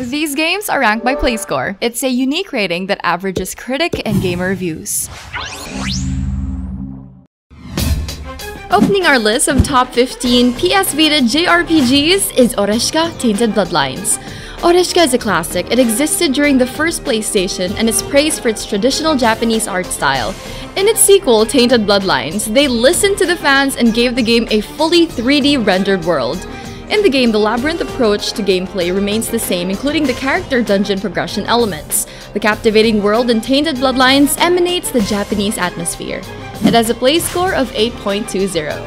These games are ranked by PlayScore. It's a unique rating that averages critic and gamer reviews. Opening our list of top 15 PS Vita JRPGs is Oreshka Tainted Bloodlines. Oreshka is a classic. It existed during the first PlayStation and is praised for its traditional Japanese art style. In its sequel, Tainted Bloodlines, they listened to the fans and gave the game a fully 3D rendered world. In the game, the labyrinth approach to gameplay remains the same, including the character dungeon progression elements. The captivating world in Tainted Bloodlines emanates the Japanese atmosphere. It has a play score of 8.20.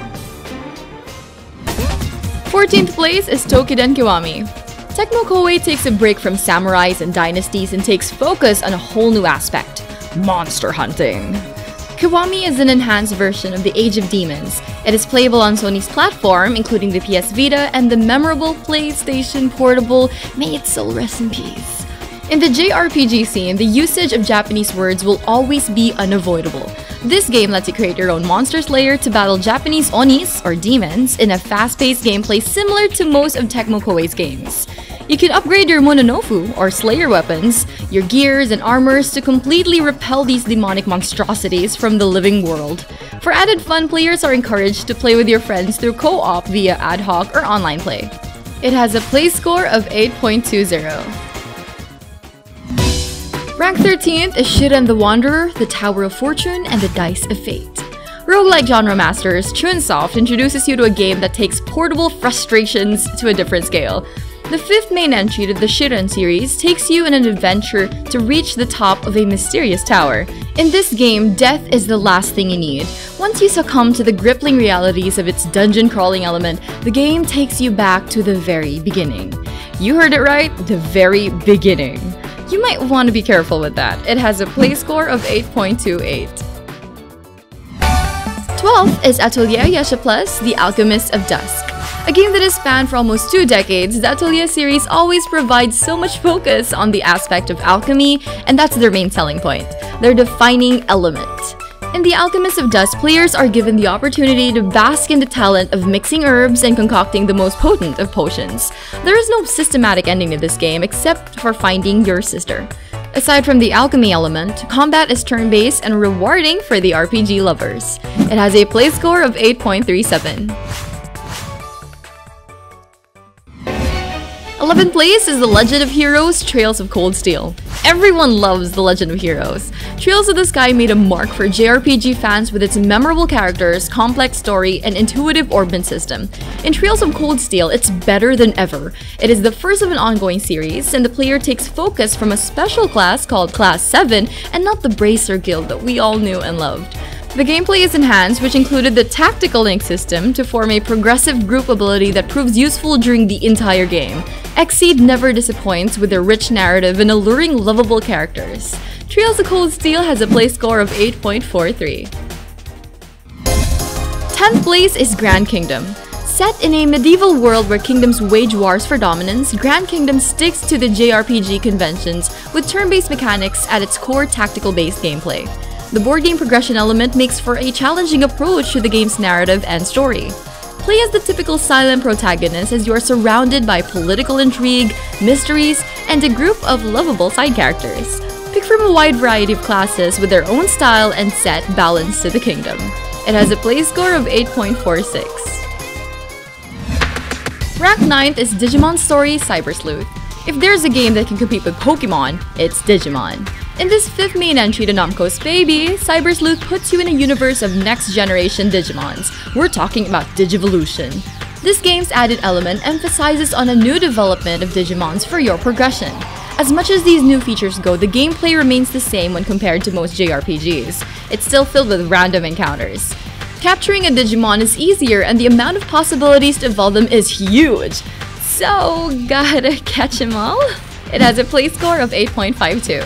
14th place is Toukiden Kiwami. Tecmo Koei takes a break from samurais and dynasties and takes focus on a whole new aspect: monster hunting. Kiwami is an enhanced version of the Age of Demons. It is playable on Sony's platform, including the PS Vita and the memorable PlayStation Portable. May its soul rest in peace. In the JRPG scene, the usage of Japanese words will always be unavoidable. This game lets you create your own monster slayer to battle Japanese onis, or demons, in a fast-paced gameplay similar to most of Tecmo Koei's games. You can upgrade your Mononofu, or slayer weapons, your gears and armors to completely repel these demonic monstrosities from the living world. For added fun, players are encouraged to play with your friends through co-op via ad hoc or online play. It has a play score of 8.20. Rank 13th is Shiren the Wanderer, the Tower of Fortune, and the Dice of Fate. Roguelike genre masters Chunsoft introduces you to a game that takes portable frustrations to a different scale. The fifth main entry to the Shiren series takes you on an adventure to reach the top of a mysterious tower. In this game, death is the last thing you need. Once you succumb to the crippling realities of its dungeon crawling element, the game takes you back to the very beginning. You heard it right, the very beginning. You might want to be careful with that. It has a play score of 8.28. 12th is Atelier Yesha Plus, The Alchemist of Dusk. A game that has spanned for almost 2 decades, the Atelier series always provides so much focus on the aspect of alchemy, and that's their main selling point, their defining element. In The Alchemist of Dusk, players are given the opportunity to bask in the talent of mixing herbs and concocting the most potent of potions. There is no systematic ending to this game except for finding your sister. Aside from the alchemy element, combat is turn-based and rewarding for the RPG lovers. It has a play score of 8.37. 11th place is The Legend of Heroes: Trails of Cold Steel. Everyone loves The Legend of Heroes. Trails of the Sky made a mark for JRPG fans with its memorable characters, complex story, and intuitive orbment system. In Trails of Cold Steel, it's better than ever. It is the first of an ongoing series, and the player takes focus from a special class called Class 7 and not the Bracer Guild that we all knew and loved. The gameplay is enhanced, which included the Tactical Link system to form a progressive group ability that proves useful during the entire game. Xseed never disappoints with their rich narrative and alluring lovable characters. Trails of Cold Steel has a play score of 8.43. 10th place is Grand Kingdom. Set in a medieval world where kingdoms wage wars for dominance, Grand Kingdom sticks to the JRPG conventions with turn-based mechanics at its core tactical-based gameplay. The board game progression element makes for a challenging approach to the game's narrative and story. Play as the typical silent protagonist as you are surrounded by political intrigue, mysteries, and a group of lovable side characters. Pick from a wide variety of classes with their own style and set balanced to the kingdom. It has a play score of 8.46. Rank 9th is Digimon Story Cyber Sleuth. If there's a game that can compete with Pokemon, it's Digimon. In this 5th main entry to Namco's Baby, Cyber Sleuth puts you in a universe of next-generation Digimons. We're talking about Digivolution. This game's added element emphasizes on a new development of Digimons for your progression. As much as these new features go, the gameplay remains the same when compared to most JRPGs. It's still filled with random encounters. Capturing a Digimon is easier and the amount of possibilities to evolve them is huge. So, gotta catch 'em all? It has a play score of 8.52.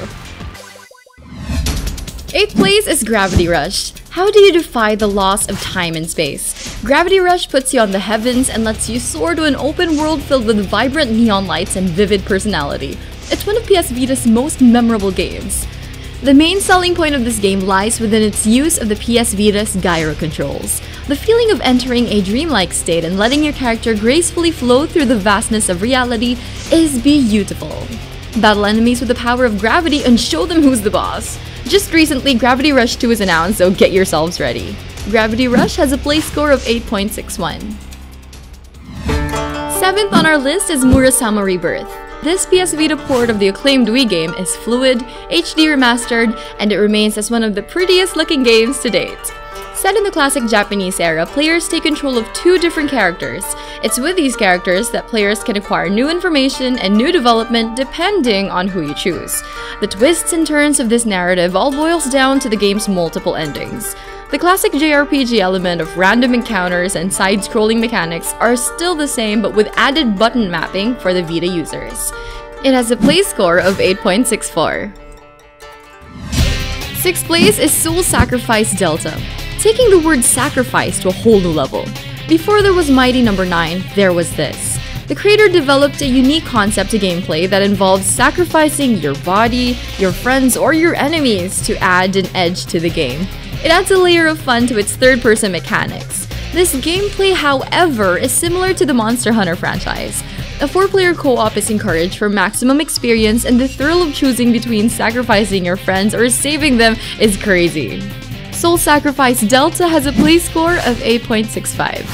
8th place is Gravity Rush. How do you defy the loss of time and space? Gravity Rush puts you on the heavens and lets you soar to an open world filled with vibrant neon lights and vivid personality. It's one of PS Vita's most memorable games. The main selling point of this game lies within its use of the PS Vita's gyro controls. The feeling of entering a dreamlike state and letting your character gracefully flow through the vastness of reality is beautiful. Battle enemies with the power of gravity and show them who's the boss. Just recently, Gravity Rush 2 is announced, so get yourselves ready. Gravity Rush has a play score of 8.61. 7th on our list is Murasama Rebirth. This PS Vita port of the acclaimed Wii game is fluid, HD remastered, and it remains as one of the prettiest looking games to date. Set in the classic Japanese era, players take control of 2 different characters. It's with these characters that players can acquire new information and new development depending on who you choose. The twists and turns of this narrative all boils down to the game's multiple endings. The classic JRPG element of random encounters and side-scrolling mechanics are still the same, but with added button mapping for the Vita users. It has a play score of 8.64. 6th place is Soul Sacrifice Delta, taking the word sacrifice to a whole new level. Before there was Mighty No. 9, there was this. The creator developed a unique concept to gameplay that involves sacrificing your body, your friends, or your enemies to add an edge to the game. It adds a layer of fun to its third-person mechanics. This gameplay, however, is similar to the Monster Hunter franchise. A 4-player co-op is encouraged for maximum experience, and the thrill of choosing between sacrificing your friends or saving them is crazy. Soul Sacrifice Delta has a play score of 8.65.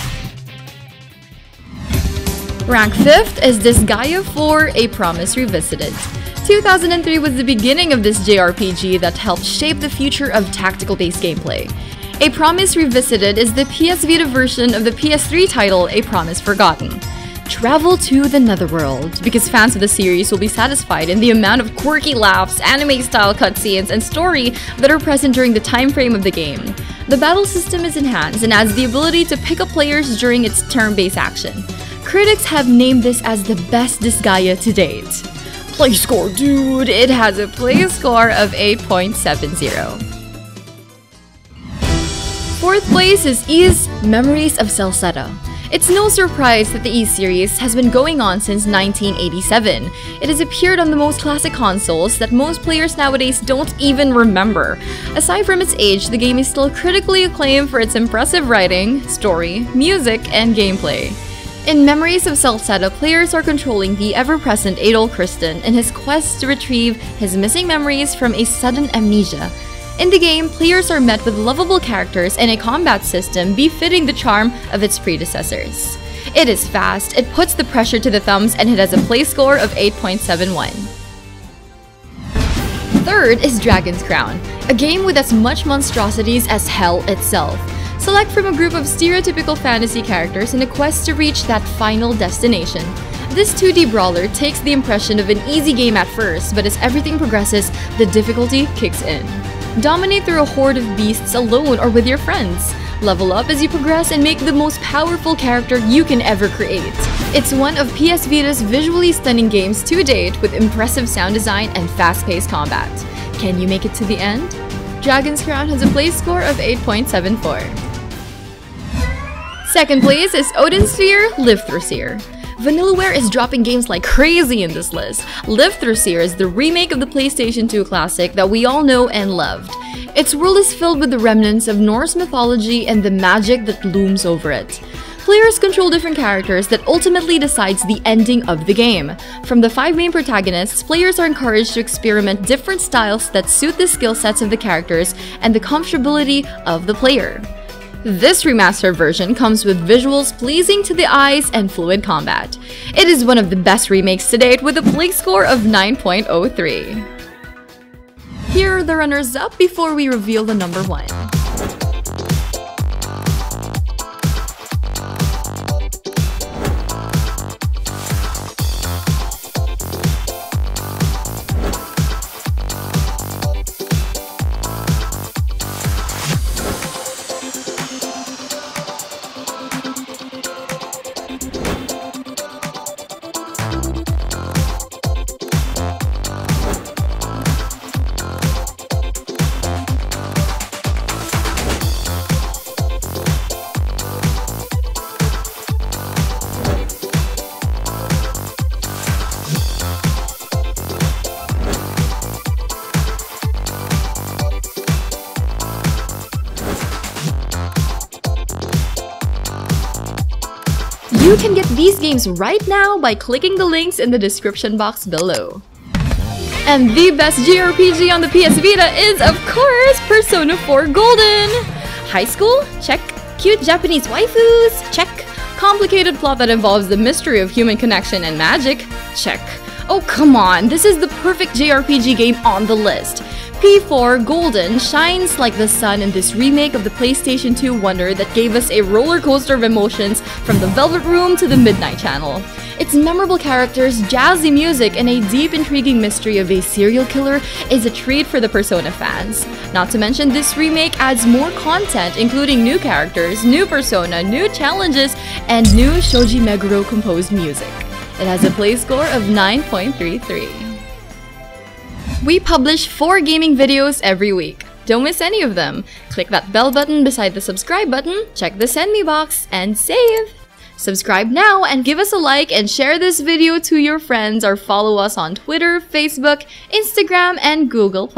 Rank 5th is Disgaea 4: A Promise Revisited. 2003 was the beginning of this JRPG that helped shape the future of tactical-based gameplay. A Promise Revisited is the PS Vita version of the PS3 title A Promise Forgotten. Travel to the Netherworld, because fans of the series will be satisfied in the amount of quirky laughs, anime-style cutscenes, and story that are present during the time frame of the game. The battle system is enhanced and adds the ability to pick up players during its turn-based action. Critics have named this as the best Disgaea to date. Play score, dude! It has a play score of 8.70. 4th place is Ys Memories of Celceta. It's no surprise that the Ys series has been going on since 1987. It has appeared on the most classic consoles that most players nowadays don't even remember. Aside from its age, the game is still critically acclaimed for its impressive writing, story, music, and gameplay. In Memories of Celceta, players are controlling the ever-present Adol Christin in his quest to retrieve his missing memories from a sudden amnesia. In the game, players are met with lovable characters and a combat system befitting the charm of its predecessors. It is fast, it puts the pressure to the thumbs, and it has a play score of 8.71. 3rd is Dragon's Crown, a game with as much monstrosities as hell itself. Select from a group of stereotypical fantasy characters in a quest to reach that final destination. This 2D brawler takes the impression of an easy game at first, but as everything progresses, the difficulty kicks in. Dominate through a horde of beasts alone or with your friends. Level up as you progress and make the most powerful character you can ever create. It's one of PS Vita's visually stunning games to date with impressive sound design and fast-paced combat. Can you make it to the end? Dragon's Crown has a play score of 8.74. 2nd place is Odin Sphere: Live Through Seer. Vanillaware is dropping games like crazy in this list. Live Through Seer is the remake of the PlayStation 2 classic that we all know and loved. Its world is filled with the remnants of Norse mythology and the magic that looms over it. Players control different characters that ultimately decides the ending of the game. From the 5 main protagonists, players are encouraged to experiment different styles that suit the skill sets of the characters and the comfortability of the player. This remastered version comes with visuals pleasing to the eyes and fluid combat. It is one of the best remakes to date with a play score of 9.03. Here are the runners-up before we reveal the number 1. You can get these games right now by clicking the links in the description box below. And the best JRPG on the PS Vita is, of course, Persona 4 Golden! High school? Check. Cute Japanese waifus? Check. Complicated plot that involves the mystery of human connection and magic? Check. Oh come on, this is the perfect JRPG game on the list. P4 Golden shines like the sun in this remake of the PlayStation 2 wonder that gave us a roller coaster of emotions from the Velvet Room to the Midnight Channel. Its memorable characters, jazzy music, and a deep intriguing mystery of a serial killer is a treat for the Persona fans. Not to mention, this remake adds more content, including new characters, new Persona, new challenges, and new Shoji Meguro composed music. It has a play score of 9.33. We publish 4 gaming videos every week. Don't miss any of them. Click that bell button beside the subscribe button, check the send me box, and save! Subscribe now and give us a like and share this video to your friends or follow us on Twitter, Facebook, Instagram, and Google+.